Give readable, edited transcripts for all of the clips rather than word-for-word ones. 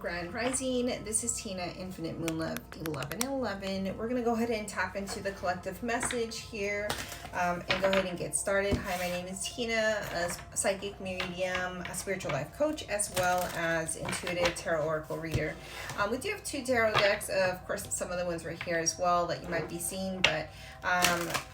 Grand Rising. This is Tina, Infinite Moon Love 1111. We're going to go ahead and tap into the collective message here and go ahead and get started. Hi, my name is Tina, a psychic medium, a spiritual life coach, as well as intuitive tarot oracle reader. We do have two tarot decks, of course, some of the ones right here as well that you might be seeing, but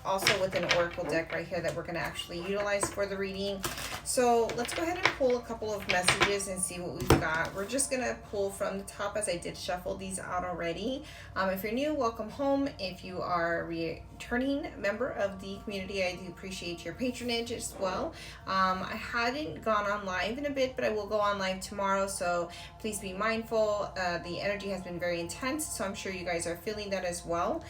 also with an oracle deck right here that we're going to actually utilize for the reading. So let's go ahead and pull a couple of messages and see what we've got. We're just going to pull from the top as I did shuffle these out already. If you're new, welcome home. If you are a returning member of the community, I do appreciate your patronage as well. I hadn't gone on live in a bit, but I will go on live tomorrow, so please be mindful. The energy has been very intense, so I'm sure you guys are feeling that as well.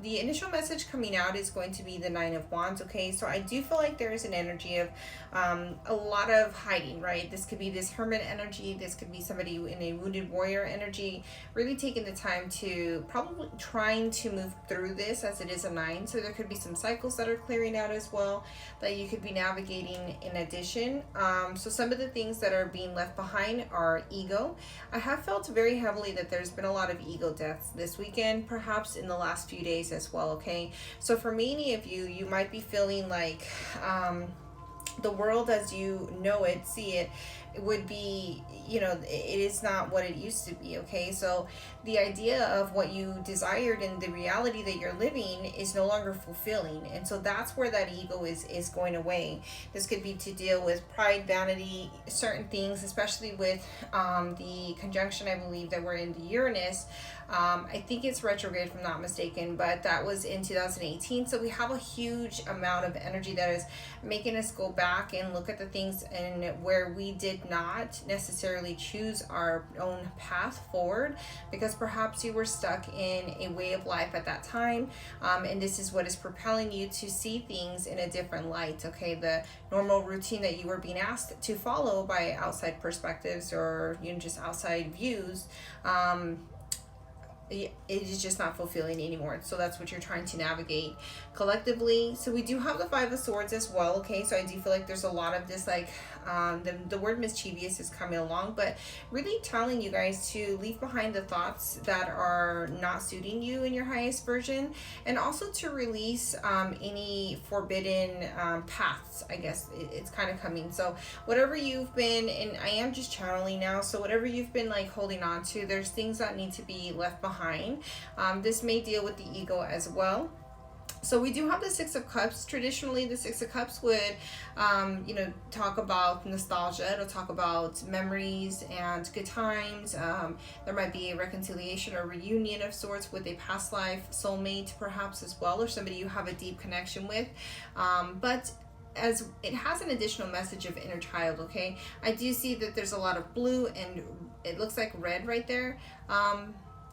The initial message coming out is going to be the Nine of Wands, okay? So I do feel like there is an energy of a lot of hiding, right? This could be this hermit energy. This could be somebody in a wounded warrior energy, really taking the time to probably trying to move through this, as it is a 9. So there could be some cycles that are clearing out as well that you could be navigating in addition. So some of the things that are being left behind are ego. I have felt very heavily that there's been a lot of ego deaths this weekend, perhaps in the last few days as well, okay? So for many of you, you might be feeling like the world as you know it, see it, would be, you know, it is not what it used to be, okay? So the idea of what you desired and the reality that you're living is no longer fulfilling, and so that's where that ego is going away. This could be to deal with pride, vanity, certain things, especially with the conjunction, I believe, that we're in the Uranus. I think it's retrograde if I'm not mistaken, but that was in 2018. So we have a huge amount of energy that is making us go back and look at the things and where we did not necessarily choose our own path forward, because perhaps you were stuck in a way of life at that time, and this is what is propelling you to see things in a different light, okay? The normal routine that you were being asked to follow by outside perspectives or, you know, just outside views, it is just not fulfilling anymore. So that's what you're trying to navigate collectively. So we do have the Five of Swords as well, okay? So I do feel like there's a lot of this, like, the word mischievous is coming along, but really telling you guys to leave behind the thoughts that are not suiting you in your highest version, and also to release any forbidden paths, I guess it's kind of coming. So whatever you've been, and I am just channeling now, so whatever you've been like holding on to, there's things that need to be left behind. This may deal with the ego as well. So we do have the Six of Cups. Traditionally, the Six of Cups would, you know, talk about nostalgia. It'll talk about memories and good times. There might be a reconciliation or reunion of sorts with a past life soulmate, perhaps, as well, or somebody you have a deep connection with. But as it has an additional message of inner child, okay? I do see that there's a lot of blue and it looks like red right there.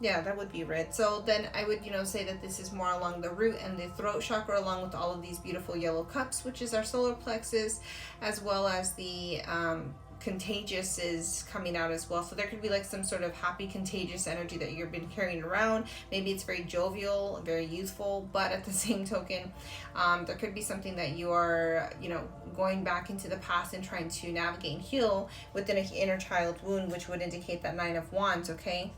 Yeah, that would be red. So then I would, you know, say that this is more along the root and the throat chakra, along with all of these beautiful yellow cups, which is our solar plexus, as well as the contagious is coming out as well. So there could be like some sort of happy contagious energy that you've been carrying around. Maybe it's very jovial, very youthful, but at the same token, there could be something that you are, you know, going back into the past and trying to navigate and heal within an inner child wound, which would indicate that Nine of Wands, okay?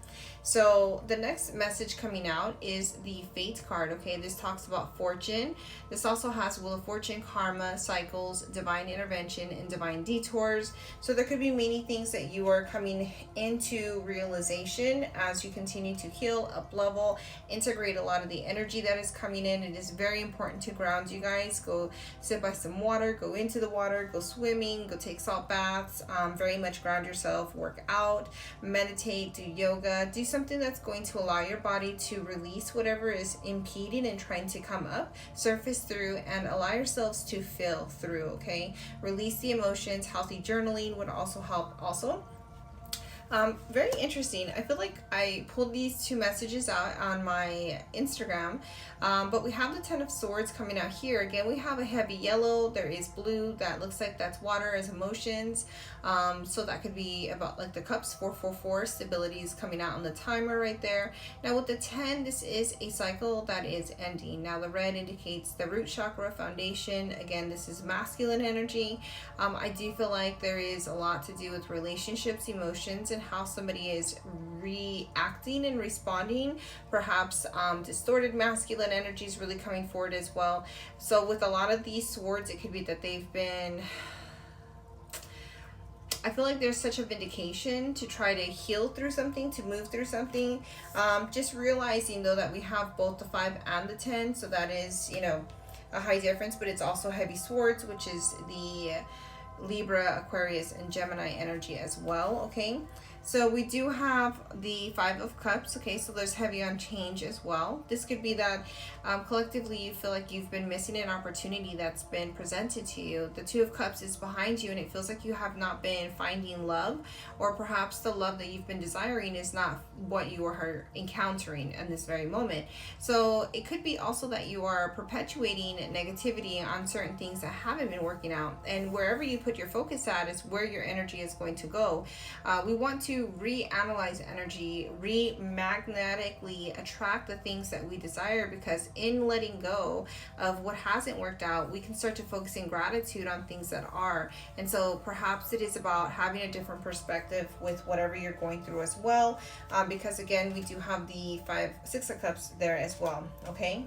So the next message coming out is the Fate card, okay? This talks about fortune. This also has Wheel of Fortune, karma, cycles, divine intervention, and divine detours. So there could be many things that you are coming into realization as you continue to heal, up level, integrate a lot of the energy that is coming in. It is very important to ground, you guys. Go sit by some water, go into the water, go swimming, go take salt baths, very much ground yourself, work out, meditate, do yoga, do something that's going to allow your body to release whatever is impeding and trying to come up, surface through, and allow yourselves to feel through, okay? Release the emotions. Healthy journaling would also help also. Very interesting. I feel like I pulled these two messages out on my Instagram, but we have the Ten of Swords coming out here. Again, we have a heavy yellow. There is blue that looks like that's water as emotions. So that could be about like the cups, 444, stability is coming out on the timer right there. Now with the 10, this is a cycle that is ending. Now the red indicates the root chakra, foundation. Again, this is masculine energy. I do feel like there is a lot to do with relationships, emotions, in how somebody is reacting and responding. Perhaps distorted masculine energy is really coming forward as well. So with a lot of these swords, it could be that they've been, I feel like there's such a vindication to try to heal through something, to move through something. Just realizing though that we have both the 5 and the 10, so that is, you know, a high difference, but it's also heavy swords, which is the Libra, Aquarius, and Gemini energy as well, okay? So we do have the 5 of Cups, okay? So there's heavy on change as well. This could be that collectively you feel like you've been missing an opportunity that's been presented to you. The 2 of Cups is behind you and it feels like you have not been finding love, or perhaps the love that you've been desiring is not what you are encountering in this very moment. So it could be also that you are perpetuating negativity on certain things that haven't been working out, and wherever you put your focus at is where your energy is going to go. We want to reanalyze energy, magnetically attract the things that we desire, because in letting go of what hasn't worked out, we can start to focus in gratitude on things that are. And so perhaps it is about having a different perspective with whatever you're going through as well, because again, we do have the 6 of Cups there as well, okay?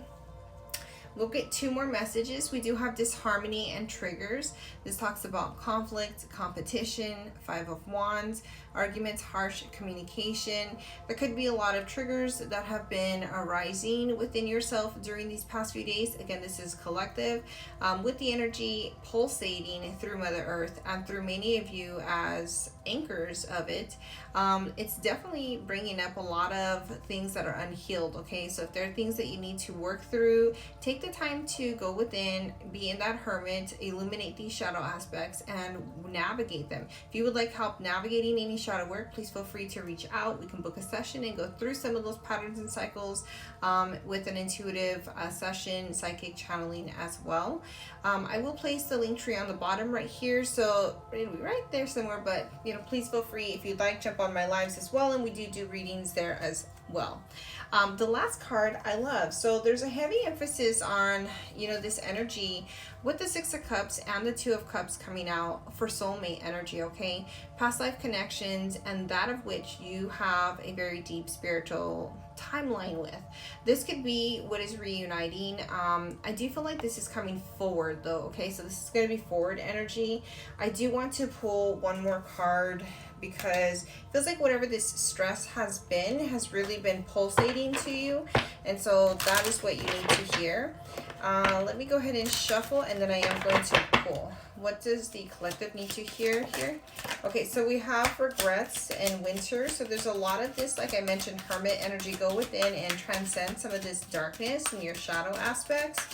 We'll get 2 more messages. We do have disharmony and triggers. This talks about conflict, competition, 5 of Wands, arguments, harsh communication. There could be a lot of triggers that have been arising within yourself during these past few days. Again, this is collective, with the energy pulsating through Mother Earth and through many of you as anchors of it. It's definitely bringing up a lot of things that are unhealed, okay? So if there are things that you need to work through, take the time to go within, be in that hermit, illuminate these shadow aspects and navigate them. If you would like help navigating any shadow work, please feel free to reach out. We can book a session and go through some of those patterns and cycles with an intuitive session, psychic channeling as well. I will place the link tree on the bottom right here, so it'll be right there somewhere, but you know, please feel free, if you'd like, jump on my lives as well, and we do readings there as well. The last card I love. So there's a heavy emphasis on, you know, this energy with the 6 of Cups and the 2 of Cups coming out for soulmate energy, okay? Past life connections, and that of which you have a very deep spiritual timeline with. This could be what is reuniting. I do feel like this is coming forward though, okay? So this is going to be forward energy. I do want to pull one more card because it feels like whatever this stress has really been pulsating to you, and so that is what you need to hear. Let me go ahead and shuffle, and then I am going to pull. What does the collective need to hear here? Okay, so we have regrets and winter. So there's a lot of this, like I mentioned, hermit energy. Go within and transcend some of this darkness and your shadow aspects.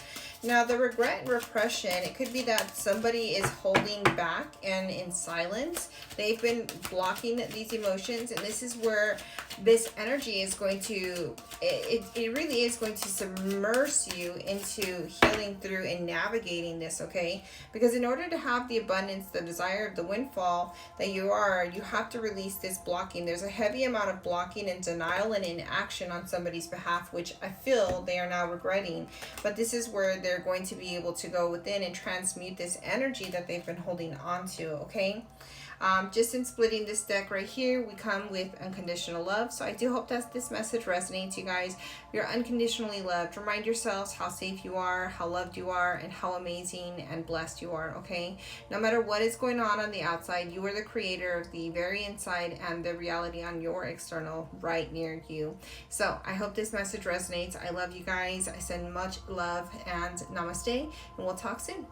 Now, the regret and repression, it could be that somebody is holding back and in silence. They've been blocking these emotions, and this is where this energy is going to, it really is going to submerge you into healing through and navigating this, okay? Because in order to have the abundance, the desire of the windfall that you have to release this blocking. There's a heavy amount of blocking and denial and inaction on somebody's behalf, which I feel they are now regretting. But this is where they're going to be able to go within and transmute this energy that they've been holding on to, okay? Just in splitting this deck right here, we come with unconditional love. So I do hope that this message resonates, you guys. You're unconditionally loved. Remind yourselves how safe you are, how loved you are, and how amazing and blessed you are, okay? No matter what is going on the outside, you are the creator of the very inside and the reality on your external right near you. So I hope this message resonates. I love you guys. I send much love and namaste, and we'll talk soon.